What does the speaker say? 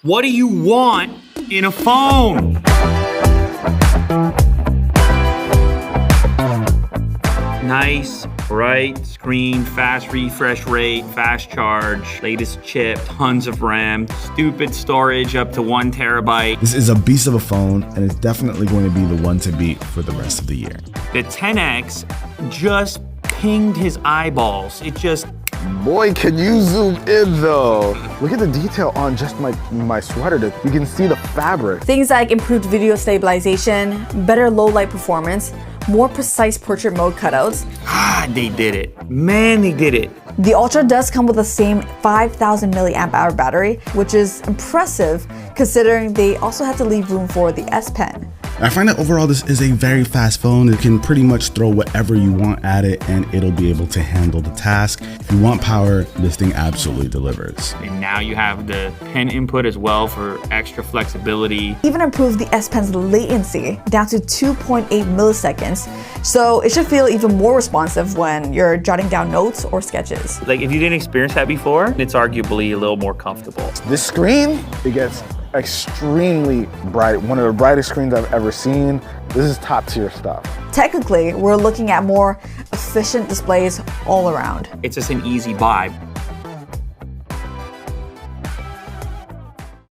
What do you want in a phone? Nice, bright screen, fast refresh rate, fast charge, latest chip, tons of RAM, stupid storage up to 1 terabyte. This is a beast of a phone, and it's definitely going to be the one to beat for the rest of the year. The 10X just pinged his eyeballs. It just... Boy, can you zoom in though. Look at the detail on just my sweater. You can see the fabric. Things like improved video stabilization, better low light performance, more precise portrait mode cutouts. They did it. Man, they did it. The Ultra does come with the same 5,000 milliamp hour battery, which is impressive considering they also had to leave room for the S Pen. I find that overall this is a very fast phone. It can pretty much throw whatever you want at it and it'll be able to handle the task. If you want power, this thing absolutely delivers. And now you have the pen input as well for extra flexibility. Even improved the S Pen's latency down to 2.8 milliseconds, so it should feel even more responsive when you're jotting down notes or sketches. Like if you didn't experience that before, it's arguably a little more comfortable. This screen, it gets extremely bright. One of the brightest screens I've ever seen. This is top tier stuff. Technically, we're looking at more efficient displays all around. It's just an easy buy.